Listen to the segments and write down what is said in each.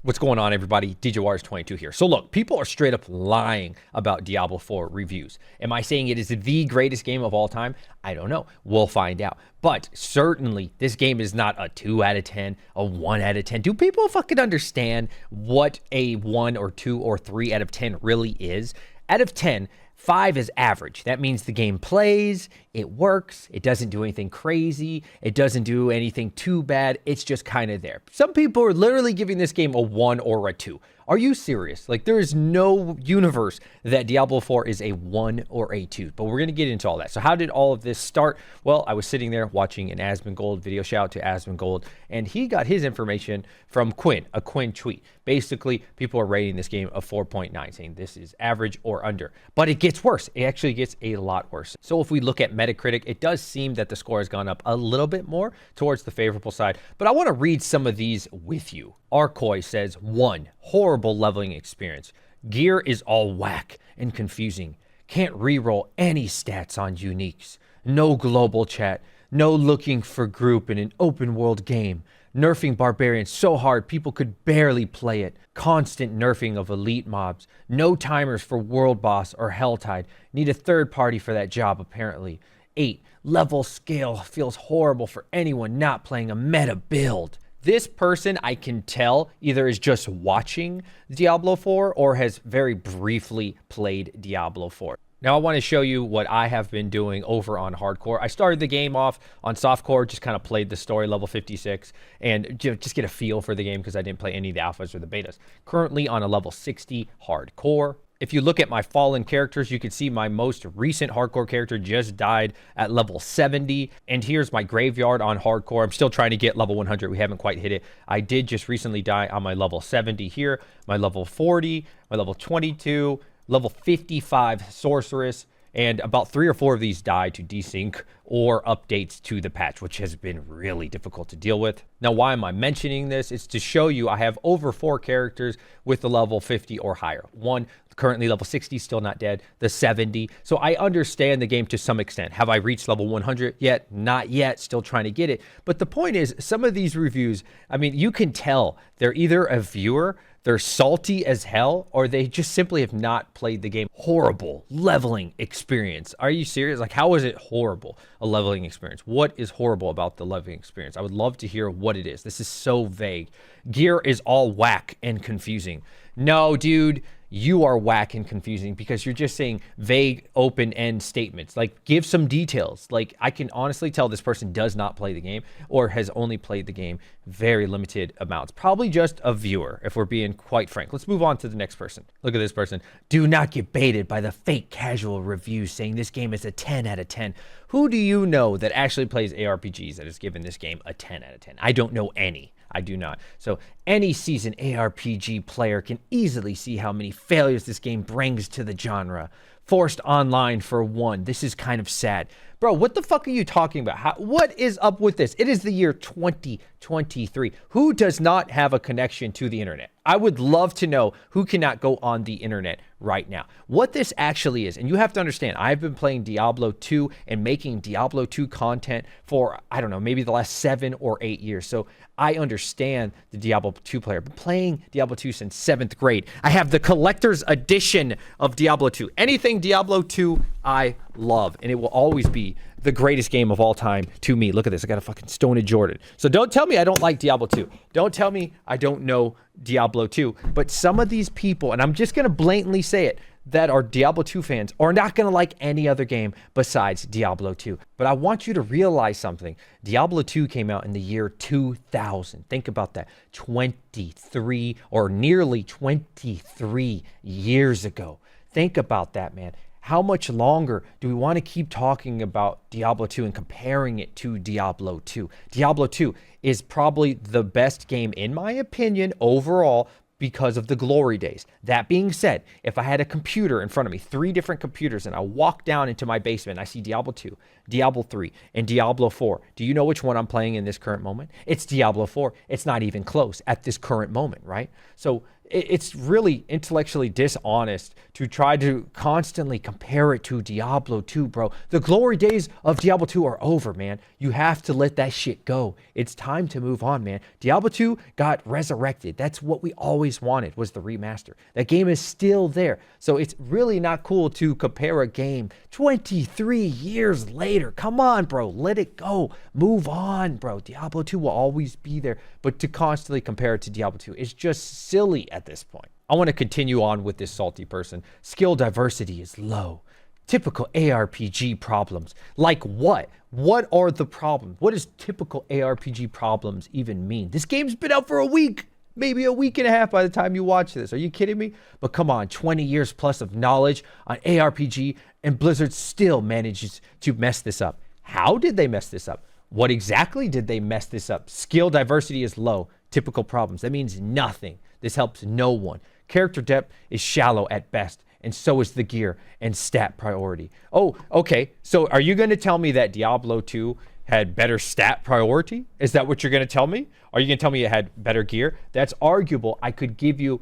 What's going on, everybody? DJ Wires22 here. So look, people are straight up lying about Diablo 4 reviews. Am I saying it is the greatest game of all time? I don't know. We'll find out. But certainly, this game is not a 2 out of 10, a 1 out of 10. Do people fucking understand what a 1 or 2 or 3 out of 10 really is? Out of 10, 5 is average. That means the game plays, it works, it doesn't do anything crazy, it doesn't do anything too bad, it's just kind of there. Some people are literally giving this game a 1 or a 2. Are you serious? Like, there is no universe that Diablo 4 is a 1 or a 2, but we're going to get into all that. So how did all of this start? Well, I was sitting there watching an Asmongold video, shout out to Asmongold, and he got his information from Quinn, a Quinn tweet. Basically, people are rating this game a 4.9, saying this is average or under, but it gets worse. It actually gets a lot worse. So if we look at Metacritic, it does seem that the score has gone up a little bit more towards the favorable side, but I want to read some of these with you. Arcoy says, 1, horrible leveling experience. Gear is all whack and confusing. Can't reroll any stats on uniques. No global chat. No looking for group in an open world game. Nerfing barbarians so hard people could barely play it. Constant nerfing of elite mobs. No timers for world boss or Helltide. Need a third party for that job apparently. 8, level scale feels horrible for anyone not playing a meta build. This person, I can tell, either is just watching Diablo 4 or has very briefly played Diablo 4. Now, I want to show you what I have been doing over on hardcore. I started the game off on softcore, just kind of played the story, level 56, and just get a feel for the game because I didn't play any of the alphas or the betas. Currently on a level 60 hardcore. If you look at my fallen characters, you can see my most recent hardcore character just died at level 70. And here's my graveyard on hardcore. I'm still trying to get level 100. We haven't quite hit it. I did just recently die on my level 70 here, my level 40, my level 22, level 55 sorceress, and about 3 or 4 of these died to desync or updates to the patch, which has been really difficult to deal with. Now, why am I mentioning this? It's to show you I have over 4 characters with the level 50 or higher. 1, currently level 60, still not dead. The 70. So I understand the game to some extent. Have I reached level 100 yet? Not yet. Still trying to get it. But the point is, some of these reviews, I mean, you can tell they're either a viewer, they're salty as hell, or they just simply have not played the game. Horrible leveling experience. Are you serious? Like, how is it horrible, a leveling experience? What is horrible about the leveling experience? I would love to hear what it is. This is so vague. Gear is all whack and confusing. No, dude, you are whack and confusing because you're just saying vague, open-end statements. Like, give some details. Like, I can honestly tell this person does not play the game or has only played the game very limited amounts. Probably just a viewer, if we're being quite frank. Let's move on to the next person. Look at this person. Do not get baited by the fake casual reviews saying this game is a 10 out of 10. Who do you know that actually plays ARPGs that has given this game a 10 out of 10? I don't know any. I do not. So any seasoned ARPG player can easily see how many failures this game brings to the genre. Forced online for 1. This is kind of sad. Bro, what the fuck are you talking about? What is up with this? It is the year 2023. Who does not have a connection to the internet? I would love to know who cannot go on the internet right now. What this actually is, and you have to understand, I've been playing Diablo 2 and making Diablo 2 content for, I don't know, maybe the last 7 or 8 years. So I understand the Diablo 2 player. I've been playing Diablo 2 since 7th grade. I have the collector's edition of Diablo 2. Anything Diablo 2, I love, and it will always be the greatest game of all time to me. Look at this. I got a fucking Stone Jordan. So don't tell me I don't like Diablo 2. Don't tell me I don't know Diablo 2. But some of these people, and I'm just going to blatantly say it, that are Diablo 2 fans are not going to like any other game besides Diablo 2. But I want you to realize something. Diablo 2 came out in the year 2000. Think about that. 23 or nearly 23 years ago. Think about that, man. How much longer do we want to keep talking about Diablo 2 and comparing it to Diablo 2? Diablo 2 is probably the best game, in my opinion, overall, because of the glory days. That being said, if I had a computer in front of me, 3 different computers, and I walk down into my basement and I see Diablo 2, Diablo 3, and Diablo 4, do you know which one I'm playing in this current moment? It's Diablo 4. It's not even close at this current moment, right? So It's really intellectually dishonest to try to constantly compare it to Diablo 2, bro. The glory days of Diablo 2 are over, man. You have to let that shit go. It's time to move on, man. Diablo 2 got resurrected. That's what we always wanted, was the remaster. That game is still there. So it's really not cool to compare a game 23 years later. Come on, bro. Let it go. Move on, bro. Diablo 2 will always be there. But to constantly compare it to Diablo 2 is just silly at this point. I want to continue on with this salty person. Skill diversity is low. Typical ARPG problems. Like what? What are the problems? What does typical ARPG problems even mean? This game's been out for a week, maybe a week and a half by the time you watch this. Are you kidding me? But come on, 20 years plus of knowledge on ARPG, and Blizzard still manages to mess this up. How did they mess this up? What exactly did they mess this up? Skill diversity is low. Typical problems. That means nothing. This helps no one. Character depth is shallow at best, and so is the gear and stat priority. Oh, okay. So are you going to tell me that Diablo 2 had better stat priority? Is that what you're going to tell me? Are you going to tell me it had better gear? That's arguable. I could give you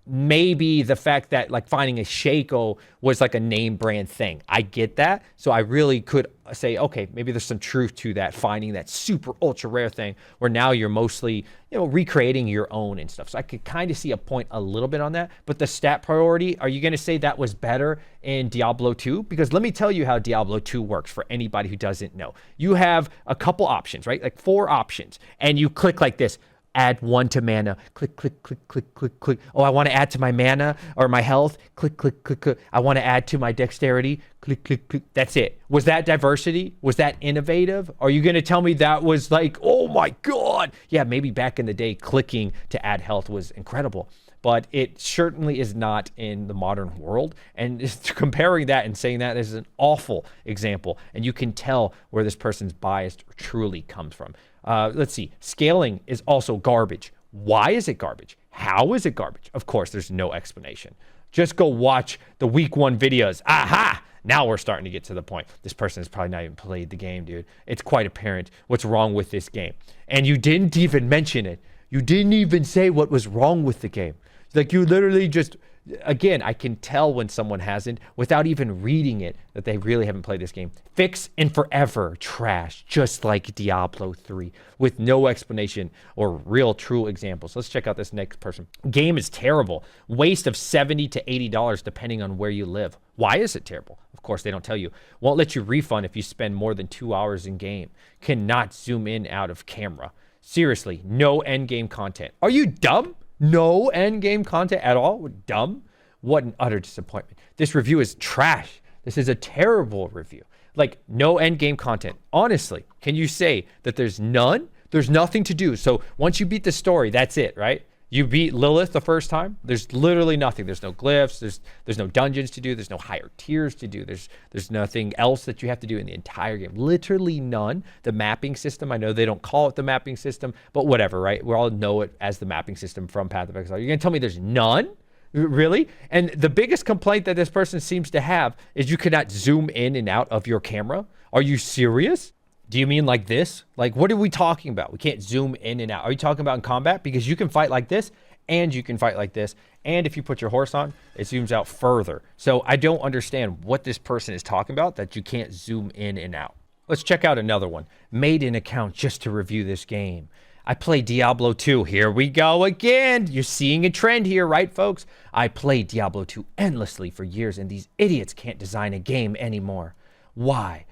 maybe the fact that like finding a Shaco was like a name brand thing. I get that. So I really could say, okay, maybe there's some truth to that, finding that super ultra rare thing where now you're mostly, recreating your own and stuff. So I could kind of see a point a little bit on that. But the stat priority, are you going to say that was better in Diablo 2? Because let me tell you how Diablo 2 works for anybody who doesn't know. You have a couple options, right? Like 4 options, and you click like this. Add 1 to mana. Click, click, click, click, click, click. Oh, I want to add to my mana or my health. Click, click, click, click. I want to add to my dexterity. Click, click, click. That's it. Was that diversity? Was that innovative? Are you going to tell me that was like, oh my God? Yeah, maybe back in the day, clicking to add health was incredible. But it certainly is not in the modern world. And comparing that and saying that is an awful example. And you can tell where this person's bias truly comes from. Let's see. Scaling is also garbage. Why is it garbage? How is it garbage? Of course, there's no explanation. Just go watch the week 1 videos. Aha! Now we're starting to get to the point. This person has probably not even played the game, dude. It's quite apparent what's wrong with this game. And you didn't even mention it. You didn't even say what was wrong with the game. Like you literally just, again, I can tell when someone hasn't, without even reading it, that they really haven't played this game. Fix and forever trash, just like Diablo 3, with no explanation or real true examples. Let's check out this next person. Game is terrible. Waste of $70 to $80 depending on where you live. Why is it terrible? Of course, they don't tell you. Won't let you refund if you spend more than 2 hours in game. Cannot zoom in out of camera. Seriously, no end game content. Are you dumb? No end game content at all? Dumb? What an utter disappointment. This review is trash. This is a terrible review. Like, no end game content. Honestly, can you say that there's none? There's nothing to do. So once you beat the story, that's it, right? You beat Lilith the first time. There's literally nothing. There's no glyphs. There's no dungeons to do. There's no higher tiers to do. There's nothing else that you have to do in the entire game. Literally none. The mapping system, I know they don't call it the mapping system, but whatever, right? We all know it as the mapping system from Path of Exile. You're going to tell me there's none? Really? And the biggest complaint that this person seems to have is you cannot zoom in and out of your camera. Are you serious? Do you mean like this? Like, what are we talking about? We can't zoom in and out. Are you talking about in combat? Because you can fight like this, and you can fight like this. And if you put your horse on, it zooms out further. So I don't understand what this person is talking about, that you can't zoom in and out. Let's check out another one. Made an account just to review this game. I play Diablo 2. Here we go again. You're seeing a trend here, right, folks? I played Diablo 2 endlessly for years, and these idiots can't design a game anymore. Why?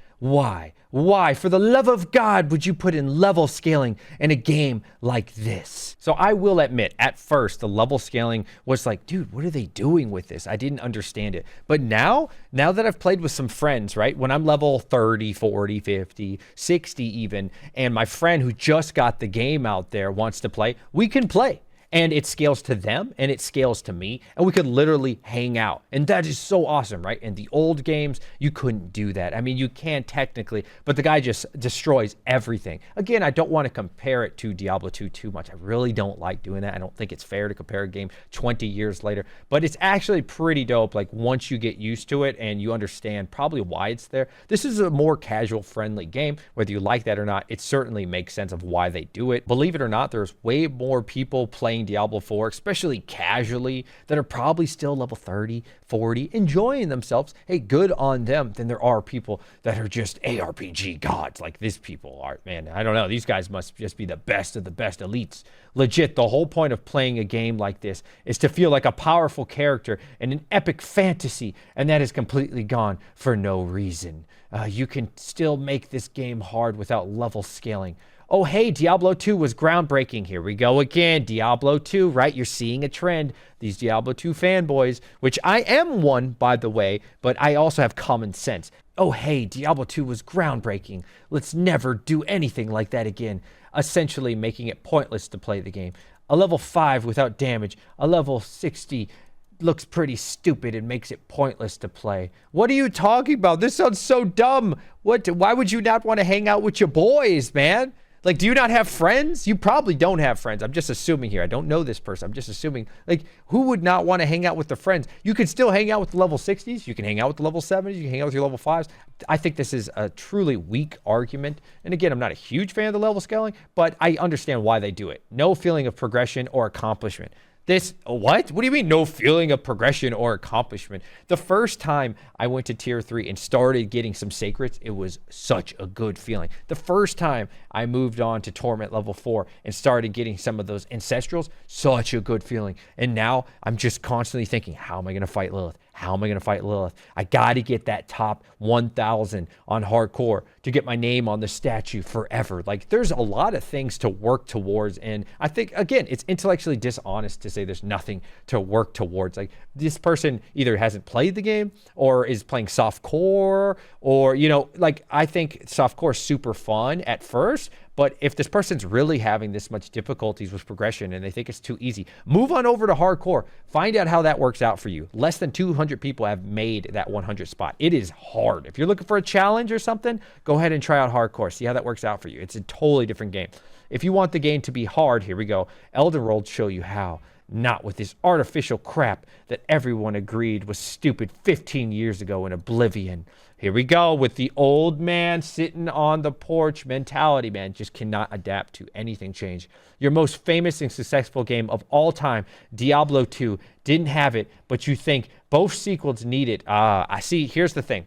Why, for the love of God, would you put in level scaling in a game like this? So I will admit, at first, the level scaling was like, dude, what are they doing with this? I didn't understand it. But now that I've played with some friends, right? When I'm level 30, 40, 50, 60 even, and my friend who just got the game out there wants to play, we can play. And it scales to them, and it scales to me, and we could literally hang out. And that is so awesome, right? In the old games, you couldn't do that. I mean, you can technically, but the guy just destroys everything. Again, I don't want to compare it to Diablo 2 too much. I really don't like doing that. I don't think it's fair to compare a game 20 years later, but it's actually pretty dope. Like, once you get used to it and you understand probably why it's there, this is a more casual, friendly game. Whether you like that or not, it certainly makes sense of why they do it. Believe it or not, there's way more people playing playing Diablo 4, especially casually, that are probably still level 30, 40, enjoying themselves. Hey, good on them. Then there are people that are just ARPG gods like these people are. Man, I don't know. These guys must just be the best of the best elites. Legit, the whole point of playing a game like this is to feel like a powerful character in an epic fantasy, and that is completely gone for no reason. You can still make this game hard without level scaling. Oh, hey, Diablo 2 was groundbreaking. Here we go again. Diablo 2, right? You're seeing a trend. These Diablo 2 fanboys, which I am one, by the way, but I also have common sense. Oh, hey, Diablo 2 was groundbreaking. Let's never do anything like that again. Essentially making it pointless to play the game. A level 5 without damage. A level 60 looks pretty stupid and makes it pointless to play. What are you talking about? This sounds so dumb. Why would you not want to hang out with your boys, man? Like, do you not have friends? You probably don't have friends. I'm just assuming here. I don't know this person. I'm just assuming. Like, who would not want to hang out with their friends? You can still hang out with the level 60s. You can hang out with the level 70s. You can hang out with your level 5s. I think this is a truly weak argument. And again, I'm not a huge fan of the level scaling, but I understand why they do it. No feeling of progression or accomplishment. What do you mean no feeling of progression or accomplishment? The first time I went to tier 3 and started getting some sacreds, it was such a good feeling. The first time I moved on to torment level 4 and started getting some of those ancestrals, such a good feeling. And now I'm just constantly thinking, how am I going to fight Lilith? How am I going to fight Lilith? I got to get that top 1,000 on hardcore to get my name on the statue forever. Like, there's a lot of things to work towards. And I think, again, it's intellectually dishonest to say there's nothing to work towards. Like, this person either hasn't played the game or is playing softcore, or, you know, like, I think softcore is super fun at first. But if this person's really having this much difficulties with progression and they think it's too easy, move on over to hardcore. Find out how that works out for you. Less than 200 people have made that 100 spot. It is hard. If you're looking for a challenge or something, go ahead and try out hardcore. See how that works out for you. It's a totally different game. If you want the game to be hard, here we go. Elden World show you how. Not with this artificial crap that everyone agreed was stupid 15 years ago in Oblivion. Here we go with the old man sitting on the porch mentality, man. Just cannot adapt to anything change. Your most famous and successful game of all time, Diablo 2, didn't have it, but you think both sequels need it. I see. Here's the thing.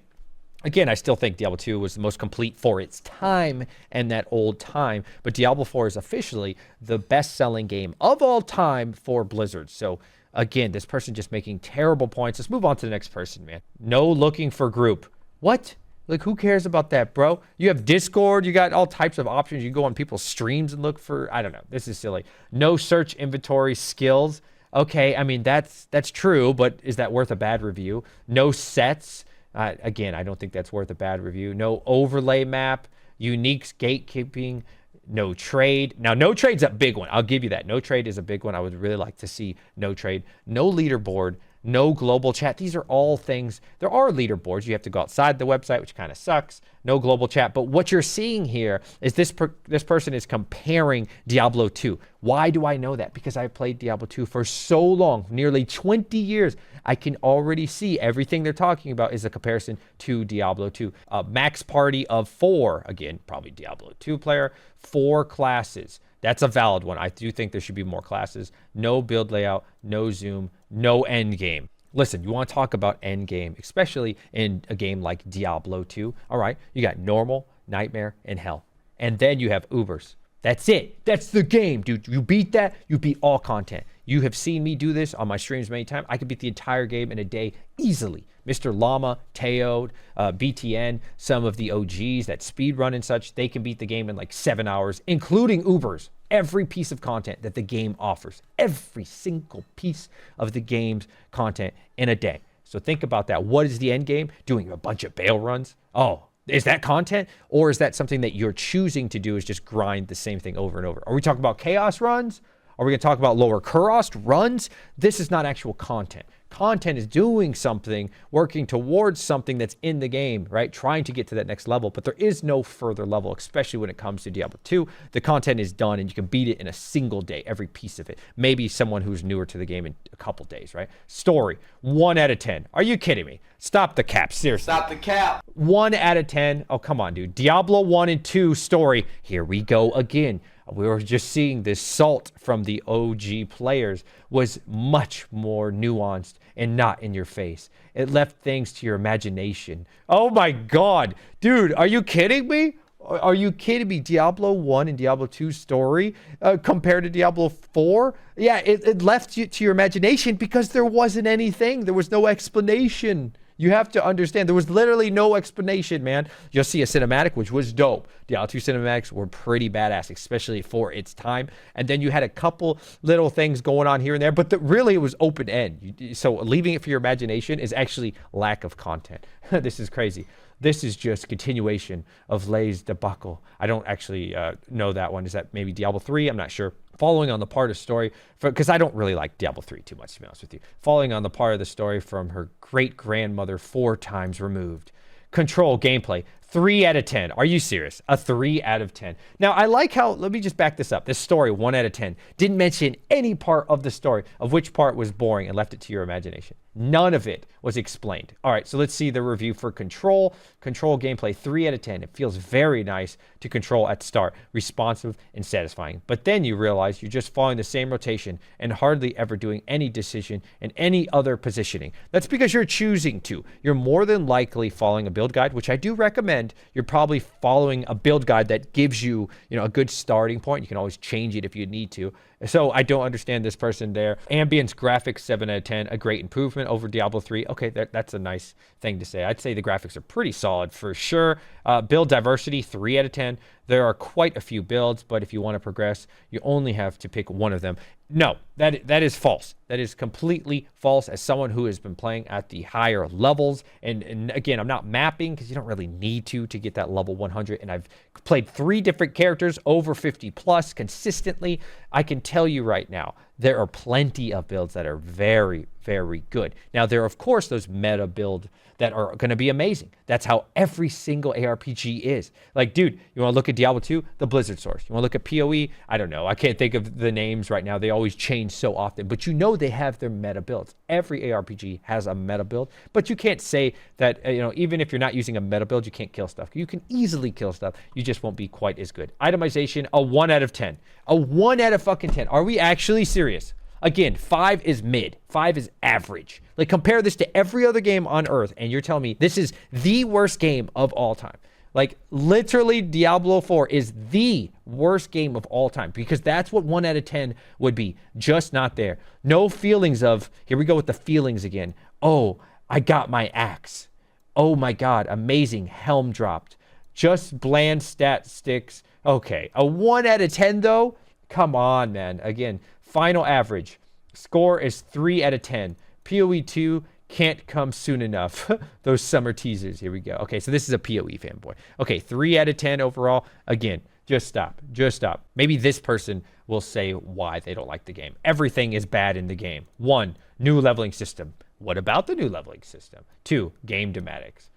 Again, I still think Diablo 2 was the most complete for its time and that old time. But Diablo 4 is officially the best-selling game of all time for Blizzard. So, again, this person just making terrible points. Let's move on to the next person, man. No looking for group. What? Like, who cares about that, bro? You have Discord. You got all types of options. You go on people's streams and look for, I don't know. This is silly. No search inventory skills. Okay, I mean, that's true, but is that worth a bad review? No sets. Again, I don't think that's worth a bad review. No overlay map, unique gatekeeping, no trade. Now, no trade's a big one. I'll give you that. No trade is a big one. I would really like to see no trade. No leaderboard, no global chat. These are all things. There are leaderboards. You have to go outside the website, which kind of sucks. No global chat. But what you're seeing here is this person is comparing Diablo 2. Why do I know that? Because I've played Diablo 2 for so long, nearly 20 years. I can already see everything they're talking about is a comparison to Diablo 2. Max party of 4. Again, probably Diablo 2 player. 4 classes. That's a valid one. I do think there should be more classes. No build layout, no zoom, no end game. Listen, you want to talk about end game, especially in a game like Diablo 2. All right, you got normal, nightmare, and hell. And then you have Ubers. That's it. That's the game, dude. You beat that, you beat all content. You have seen me do this on my streams many times. I could beat the entire game in a day easily. Mr. Llama, Teo, BTN, some of the OGs that speedrun and such, they can beat the game in like 7 hours, including Ubers. Every piece of content that the game offers. Every single piece of the game's content in a day. So think about that. What is the end game? Doing a bunch of bail runs? Oh, is that content? Or is that something that you're choosing to do is just grind the same thing over and over? Are we talking about chaos runs? Are we going to talk about lower Kurost runs? This is not actual content. Content is doing something, working towards something that's in the game, right? Trying to get to that next level, but there is no further level, especially when it comes to Diablo 2. The content is done and you can beat it in a single day, every piece of it. Maybe someone who's newer to the game in a couple days, right? Story, 1 out of 10. Are you kidding me? Stop the cap, seriously. Stop the cap. 1 out of 10. Oh, come on, dude. Diablo 1 and 2 story. Here we go again. we were just seeing this salt from the OG players was much more nuanced and not in your face. It left things to your imagination. Oh my God, dude, are you kidding me? Are you kidding me? Diablo 1 and Diablo 2 story compared to Diablo 4? Yeah, it left you to your imagination because there wasn't anything. There was no explanation. You have to understand, there was literally no explanation, man. You'll see a cinematic, which was dope. Diablo 2 cinematics were pretty badass, especially for its time. And then you had a couple little things going on here and there, but really it was open end. So leaving it for your imagination is actually lack of content. This is crazy. This is just continuation of Lay's debacle. I don't actually know that one. Is that maybe Diablo 3? I'm not sure. Following on the part of story, because I don't really like Diablo 3 too much, to be honest with you. Following on the part of the story from her great-grandmother 4 times removed. Control gameplay, 3 out of 10. Are you serious? A 3 out of 10. Now, I like how, let me just back this up. This story, 1 out of 10. Didn't mention any part of the story of which part was boring and left it to your imagination. None of it was explained. All right, so let's see the review for Control. Control gameplay, 3 out of 10. It feels very nice to control at the start, responsive and satisfying. But then you realize you're just following the same rotation and hardly ever doing any decision in any other positioning. That's because you're choosing to. You're more than likely following a build guide, which I do recommend. You're probably following a build guide that gives you, a good starting point. You can always change it if you need to. So I don't understand this person there. Ambience graphics, 7 out of 10. A great improvement over Diablo 3. Okay, that's a nice thing to say. I'd say the graphics are pretty solid for sure. Build diversity, 3 out of 10. There are quite a few builds, but if you want to progress, you only have to pick one of them. No, that is false. That is completely false as someone who has been playing at the higher levels. And again, I'm not mapping because you don't really need to get that level 100. And I've played 3 different characters over 50 plus consistently. I can tell you right now, there are plenty of builds that are very, very good. Now, there are, of course, those meta builds that are going to be amazing. That's how every single ARPG is. Like, dude, you want to look at Diablo 2? The Blizzard source. You want to look at PoE? I don't know. I can't think of the names right now. They always change so often. But they have their meta builds. Every ARPG has a meta build. But you can't say that, even if you're not using a meta build, you can't kill stuff. You can easily kill stuff. You just won't be quite as good. Itemization, a 1 out of 10. A 1 out of fucking 10. Are we actually serious? Again, 5 is mid. 5 is average. Like, compare this to every other game on Earth, and you're telling me this is the worst game of all time. Like, literally, Diablo 4 is the worst game of all time because that's what 1 out of 10 would be. Just not there. No feelings of, here we go with the feelings again. Oh, I got my axe. Oh my God, amazing. Helm dropped. Just bland stat sticks. Okay, a 1 out of 10 though? Come on, man. Again, final average. Score is 3 out of 10. PoE 2 can't come soon enough. Those summer teasers. Here we go. Okay, so this is a PoE fanboy. Okay, 3 out of 10 overall. Again, just stop. Just stop. Maybe this person will say why they don't like the game. Everything is bad in the game. 1, new leveling system. What about the new leveling system? 2, game thematics.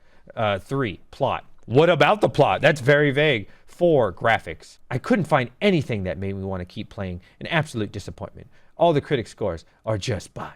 3, plot. What about the plot? That's very vague. 4, graphics. I couldn't find anything that made me want to keep playing. An absolute disappointment. All the critic scores are just but.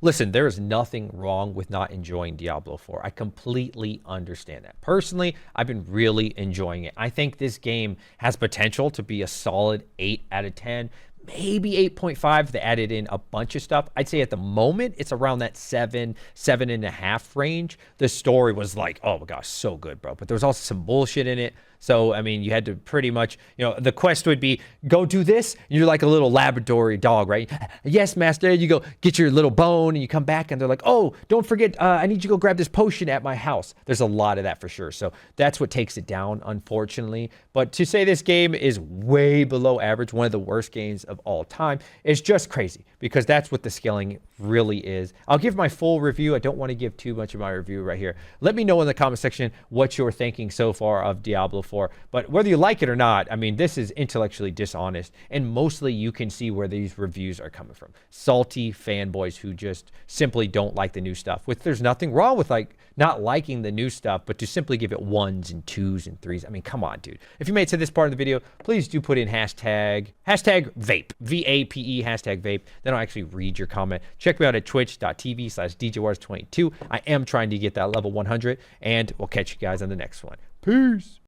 Listen, there is nothing wrong with not enjoying Diablo 4. I completely understand that. Personally, I've been really enjoying it. I think this game has potential to be a solid 8 out of 10. Maybe 8.5. They added in a bunch of stuff. I'd say at the moment, it's around that 7.5 range. The story was like, oh my gosh, so good, bro. But there was also some bullshit in it. So, I mean, you had to pretty much, the quest would be, go do this. You're like a little Labrador dog, right? Yes, master. You go get your little bone and you come back and they're like, oh, don't forget, I need you to go grab this potion at my house. There's a lot of that for sure. So that's what takes it down, unfortunately. But to say this game is way below average, one of the worst games of all time, is just crazy because that's what the scaling really is. I'll give my full review. I don't want to give too much of my review right here. Let me know in the comment section what you're thinking so far of Diablo 4. But whether you like it or not, I mean, this is intellectually dishonest. And mostly you can see where these reviews are coming from. Salty fanboys who just simply don't like the new stuff. Which there's nothing wrong with like not liking the new stuff, but to simply give it 1s and 2s and 3s. I mean, come on, dude. If you made it to this part of the video, please do put in hashtag vape, V-A-P-E, hashtag vape. Then I'll actually read your comment. Check me out at twitch.tv/DJWars22. I am trying to get that level 100, and we'll catch you guys on the next one. Peace.